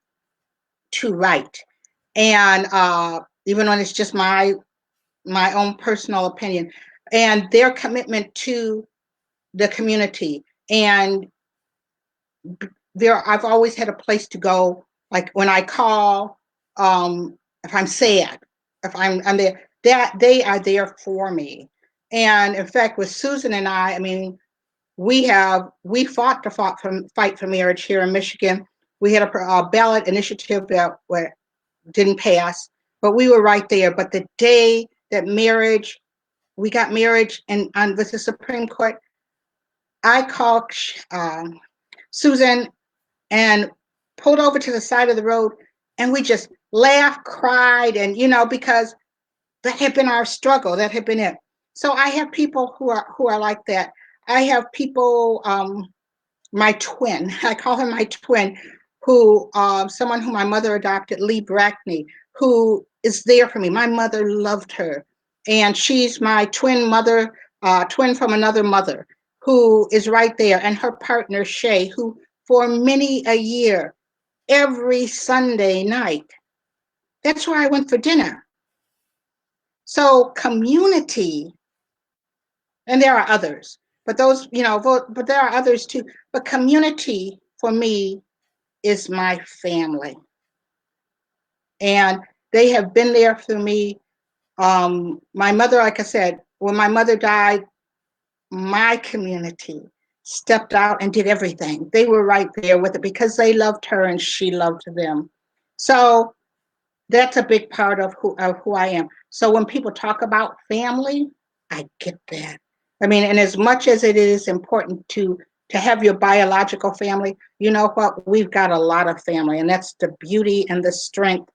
to write. And even when it's just my own personal opinion, and their commitment to the community. And I've always had a place to go. Like when I call, if I'm sad, if I'm there, they are there for me. And in fact, with Susan and I mean, we fought to fight for marriage here in Michigan. We had a ballot initiative that didn't pass, but we were right there. But the day that we got marriage and with the Supreme Court, I called Susan and pulled over to the side of the road, and we just laughed, cried, and because that had been our struggle, that had been it. So I have people who are like that. I have people, my twin, I call him my twin, who someone who my mother adopted, Lee Brackney, who is there for me. My mother loved her, and she's my twin mother, twin from another mother, who is right there, and her partner Shay, who for many a year, every Sunday night, that's where I went for dinner. So community, and there are others, but those, but there are others too. But community for me is my family. And they have been there for me. My mother, like I said, when my mother died, my community stepped out and did everything. They were right there with it because they loved her and she loved them. So that's a big part of who I am. So when people talk about family, I get that. I mean, and as much as it is important to have your biological family, you know what? We've got a lot of family, and that's the beauty and the strength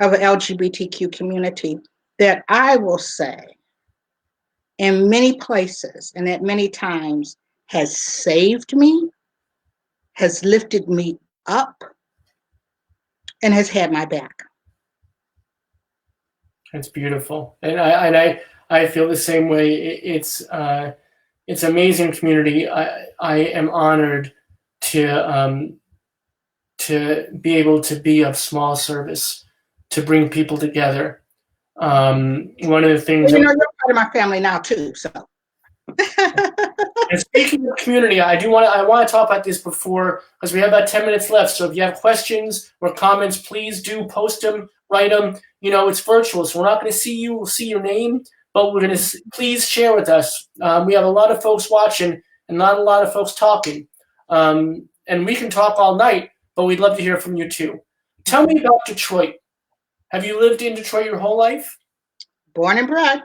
of the LGBTQ community that I will say in many places and at many times has saved me, has lifted me up, and has had my back. It's beautiful, and I feel the same way. It's amazing community. I am honored to be able to be of small service, to bring people together. One of the things, well, you're part of my family now too. So, and speaking of community, I want to talk about this before, because we have about 10 minutes left. So if you have questions or comments, please do post them, write them. It's virtual, so we're not going to see you. We'll see your name, but we're going to please share with us. We have a lot of folks watching and not a lot of folks talking. And we can talk all night, but we'd love to hear from you too. Tell me about Detroit. Have you lived in Detroit your whole life? Born and bred,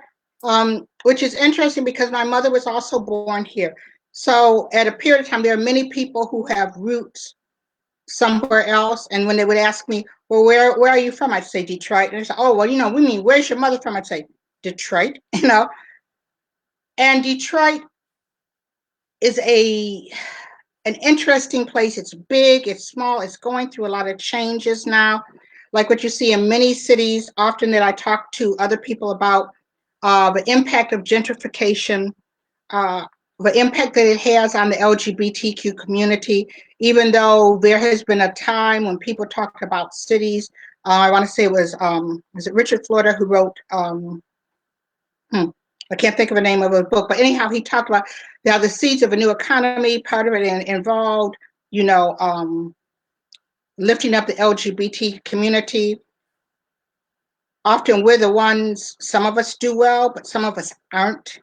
which is interesting because my mother was also born here. So at a period of time, there are many people who have roots somewhere else. And when they would ask me, well, where are you from? I'd say Detroit. And they say, oh, well, we mean, where's your mother from? I'd say Detroit, And Detroit is an interesting place. It's big, it's small, it's going through a lot of changes now. Like what you see in many cities, often that I talk to other people about the impact of gentrification, the impact that it has on the LGBTQ community, even though there has been a time when people talked about cities. I want to say it was it Richard Florida who wrote, I can't think of the name of a book, but anyhow, he talked about the seeds of a new economy. Part of it involved, lifting up the LGBT community. Often we're the ones, some of us do well, but some of us aren't.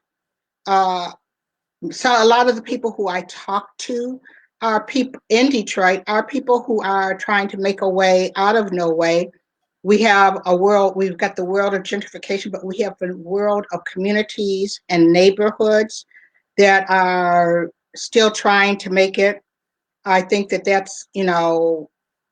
So a lot of the people who I talk to are people in Detroit, are people who are trying to make a way out of no way. We've got the world of gentrification, but we have the world of communities and neighborhoods that are still trying to make it. I think that that's,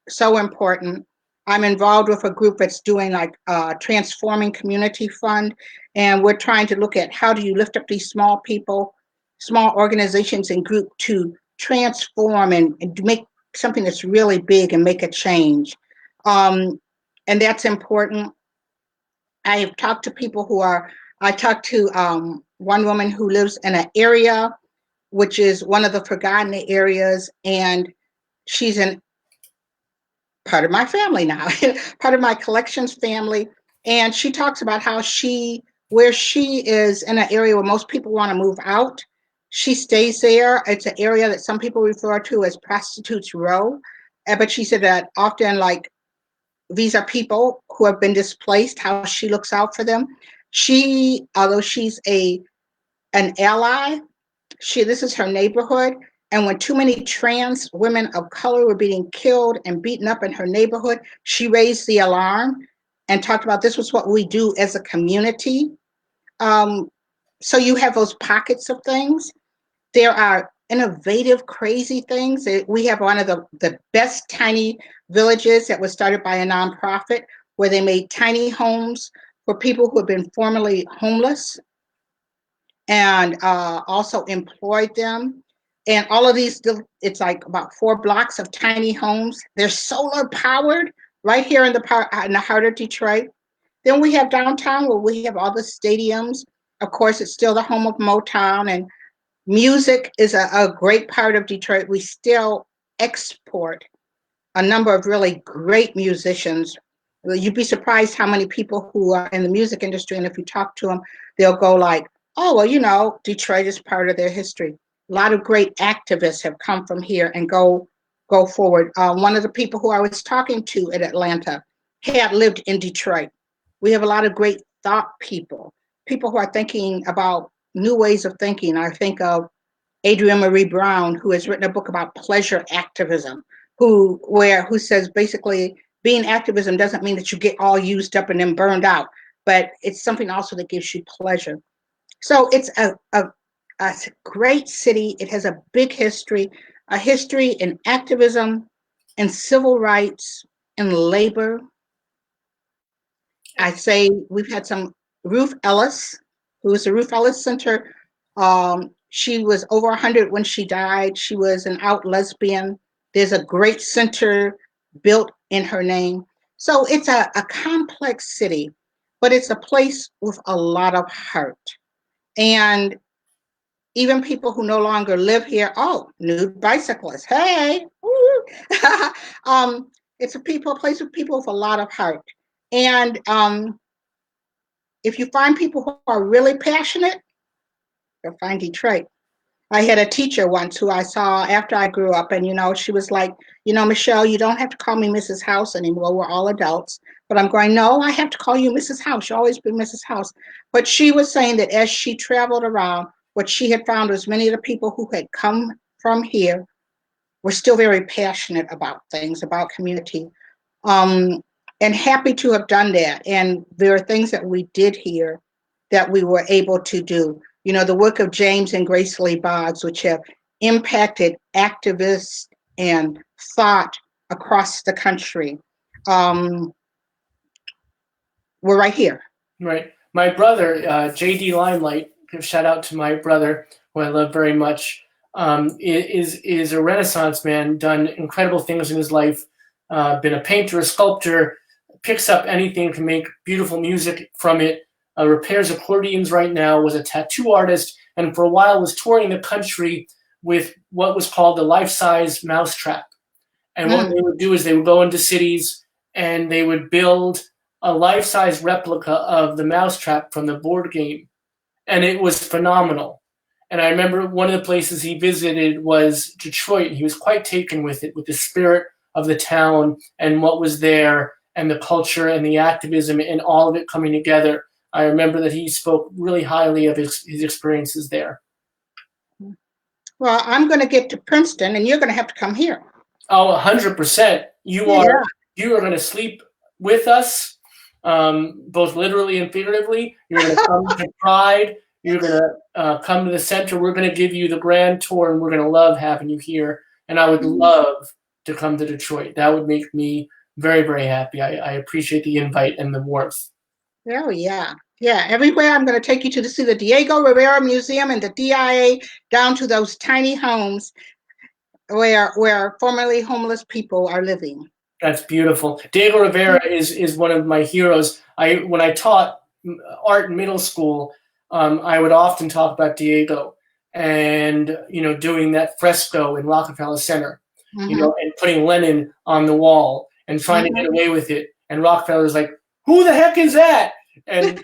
so important. I'm involved with a group that's doing like Transforming Community Fund, and we're trying to look at how do you lift up these small people, small organizations and group to transform and make something that's really big and make a change. And that's important. I have talked to people I talked to one woman who lives in an area which is one of the forgotten areas, and she's part of my family now, part of my collections family. And she talks about how where she is in an area where most people want to move out, She stays there. It's an area that some people refer to as Prostitutes Row. But she said that often, like, these are people who have been displaced, how she looks out for them. She, although she's an ally, this is her neighborhood. And when too many trans women of color were being killed and beaten up in her neighborhood, she raised the alarm and talked about this was what we do as a community. So you have those pockets of things. There are innovative, crazy things. We have one of the best tiny villages that was started by a nonprofit where they made tiny homes for people who have been formerly homeless and also employed them. And all of these, it's like about 4 blocks of tiny homes. They're solar powered right here in the heart of Detroit. Then we have downtown where we have all the stadiums. Of course, it's still the home of Motown, and music is a great part of Detroit. We still export a number of really great musicians. You'd be surprised how many people who are in the music industry, and if you talk to them, they'll go like, oh, well, you know, Detroit is part of their history. A lot of great activists have come from here and go forward. One of the people who I was talking to in Atlanta had lived in Detroit. We have a lot of great thought people who are thinking about new ways of thinking. I think of Adrienne Marie Brown, who has written a book about pleasure activism, who says basically being activism doesn't mean that you get all used up and then burned out, but it's something also that gives you pleasure. So it's a great city. It has a big history, a history in activism, in civil rights, in labor. I say we've had some Ruth Ellis, who was the Ruth Ellis Center. She was over 100 when she died. She was an out lesbian. There's a great center built in her name. So it's a complex city, but it's a place with a lot of heart. And even people who no longer live here, oh, nude bicyclists, hey. It's a place with people with a lot of heart. And if you find people who are really passionate, you'll find Detroit. I had a teacher once who I saw after I grew up, and, you know, she was like, you know, Michelle, you don't have to call me Mrs. House anymore. We're all adults. But I'm going, no, I have to call you Mrs. House. You'll always be Mrs. House. But she was saying that as she traveled around, what she had found was many of the people who had come from here were still very passionate about things, about community, and happy to have done that. And there are things that we did here that we were able to do. You know, the work of James and Grace Lee Boggs, which have impacted activists and thought across the country. We're right here. Right. My brother, J.D. Limelight, shout out to my brother, who I love very much, is a Renaissance man, done incredible things in his life, been a painter, a sculptor, picks up anything to make beautiful music from it, repairs accordions right now, was a tattoo artist, and for a while was touring the country with what was called the life-size mousetrap. And what they would do is they would go into cities and they would build a life-size replica of the mousetrap from the board game. And it was phenomenal. And I remember one of the places he visited was Detroit. He was quite taken with it, with the spirit of the town and what was there and the culture and the activism and all of it coming together. I remember that he spoke really highly of his experiences there. Well, I'm going to get to Princeton, and you're going to have to come here. Oh, 100%. You are going to sleep with us, both literally and figuratively. You're going to come to Pride. You're going to come to the center. We're going to give you the grand tour, and we're going to love having you here. And I would love to come to Detroit. That would make me very, very happy. I appreciate the invite and the warmth. Oh, yeah. Yeah, everywhere I'm going to take you to see the Diego Rivera Museum and the DIA, down to those tiny homes where formerly homeless people are living. That's beautiful. Diego Rivera is one of my heroes. When I taught art in middle school, I would often talk about Diego and, you know, doing that fresco in Rockefeller Center, you know, and putting Lenin on the wall and trying to get away with it. And Rockefeller's like, who the heck is that? And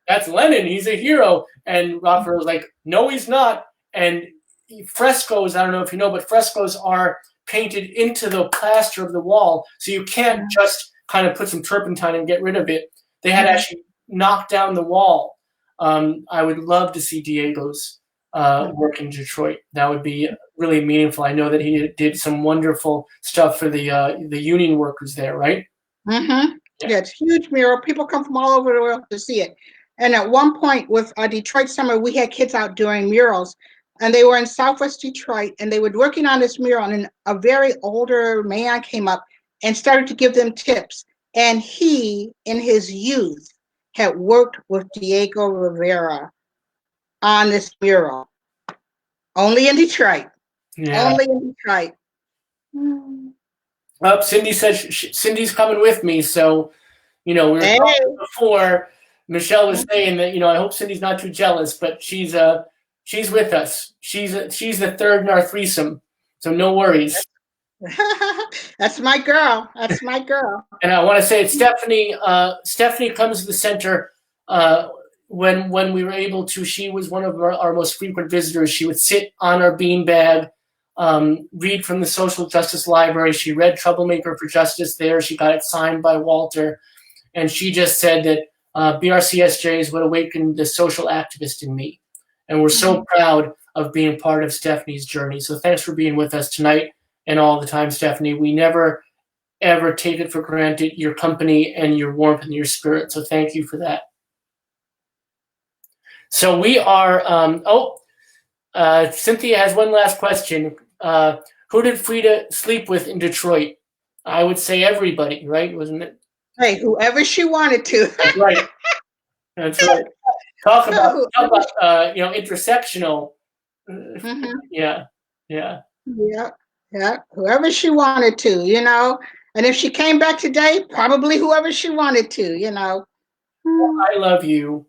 that's Lenin. He's a hero. And Rockefeller's like, no, he's not. and frescoes, I don't know if you know, but frescoes are painted into the plaster of the wall, so you can't just kind of put some turpentine and get rid of it. They had actually knocked down the wall. I would love to see Diego's work in Detroit. That would be really meaningful. I know that he did some wonderful stuff for the union workers there, right? Mm-hmm. Yeah, it's a huge mural. People come from all over the world to see it. And at one point with Detroit Summer, we had kids out doing murals, and they were in Southwest Detroit, and they were working on this mural, and a very older man came up and started to give them tips. And he, in his youth, had worked with Diego Rivera on this mural. Only in Detroit. Yeah. Only in Detroit. Cindy says Cindy's coming with me, so we were talking before. Michelle was saying that I hope Cindy's not too jealous, but she's with us. She's the third in our threesome, so no worries. That's my girl. That's my girl. And I want to say it's Stephanie. Stephanie comes to the center when we were able to. She was one of our most frequent visitors. She would sit on our beanbag, read from the Social Justice Library. She read Troublemaker for Justice there. She got it signed by Walter. And she just said that BRCSJ is what awakened the social activist in me. And we're so proud of being part of Stephanie's journey. So thanks for being with us tonight and all the time, Stephanie. We never, ever take it for granted, your company and your warmth and your spirit. So thank you for that. So we are, Cynthia has one last question. Who did Frida sleep with in Detroit? I would say everybody, right? Wasn't it? Hey, whoever she wanted to. That's right. That's right. Talk about intersectional. Yeah. Whoever she wanted to, and if she came back today, probably whoever she wanted to. Well, I love you,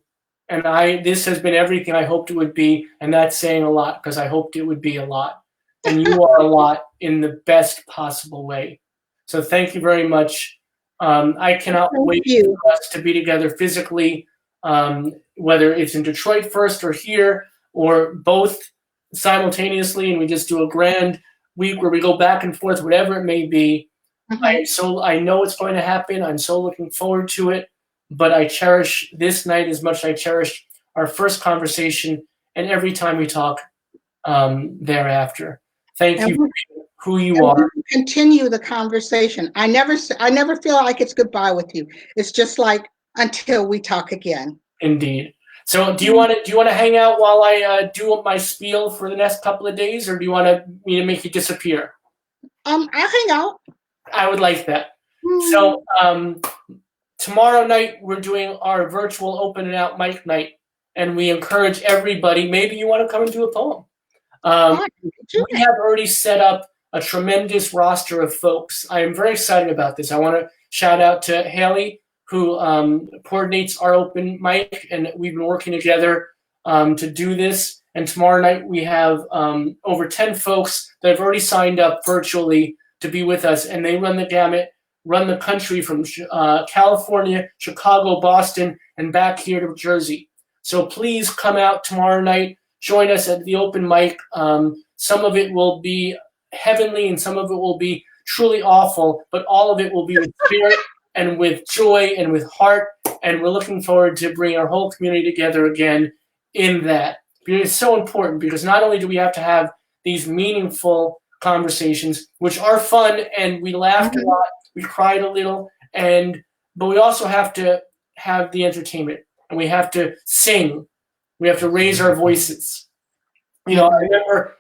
and this has been everything I hoped it would be, and that's saying a lot because I hoped it would be a lot, and you are a lot in the best possible way. So thank you very much. I cannot wait for us to be together physically, whether it's in Detroit first or here or both simultaneously, and we just do a grand week where we go back and forth, whatever it may be. I know it's going to happen. I'm so looking forward to it, but I cherish this night as much as I cherish our first conversation and every time we talk thereafter. Thank you for who you are. Continue the conversation. I never feel like it's goodbye with you. It's just like until we talk again. Indeed. So do you want to hang out while I do my spiel for the next couple of days, or do you want me to make you disappear? I'll hang out. I would like that. So tomorrow night we're doing our virtual open and out mic night, and we encourage everybody. Maybe you want to come and do a poem. We have already set up a tremendous roster of folks. I am very excited about this. I want to shout out to Haley, who coordinates our open mic, and we've been working together to do this. And tomorrow night we have over 10 folks that have already signed up virtually to be with us, and they run the gamut, run the country from California, Chicago, Boston, and back here to Jersey. So please come out tomorrow night, join us at the open mic. Some of it will be heavenly and some of it will be truly awful, but all of it will be with spirit and with joy and with heart, and we're looking forward to bringing our whole community together again in that. It's so important because not only do we have to have these meaningful conversations, which are fun, and we laughed a lot, we cried a little, but we also have to have the entertainment, and we have to sing, we have to raise our voices. I remember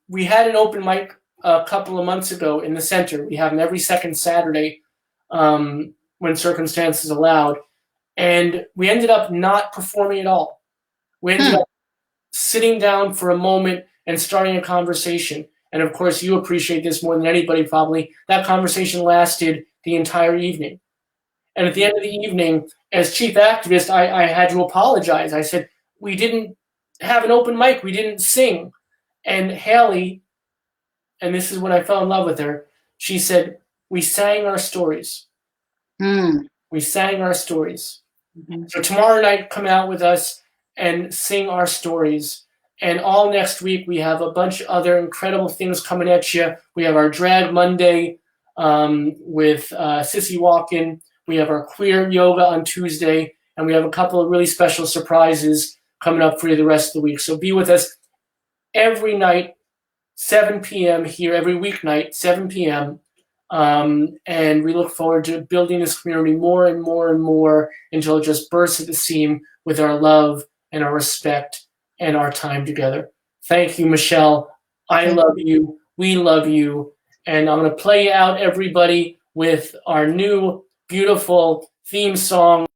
we had an open mic a couple of months ago in the center. We have them every second Saturday when circumstances allowed, and we ended up not performing at all. We ended up sitting down for a moment and starting a conversation. And of course, you appreciate this more than anybody probably. That conversation lasted the entire evening. And at the end of the evening, as chief activist, I had to apologize. I said, we didn't have an open mic. We didn't sing. And Haley, and this is when I fell in love with her, she said, we sang our stories. We sang our stories. So tomorrow night, come out with us and sing our stories. And all next week, we have a bunch of other incredible things coming at you. We have our Drag Monday with Sissy Walkin. We have our queer yoga on Tuesday. And we have a couple of really special surprises coming up for you the rest of the week. So be with us every night, 7 p.m. here, every weeknight, 7 p.m. And we look forward to building this community more and more and more until it just bursts at the seam with our love and our respect and our time together. Thank you, Michelle. I love you. We love you. And I'm going to play out everybody with our new beautiful theme song.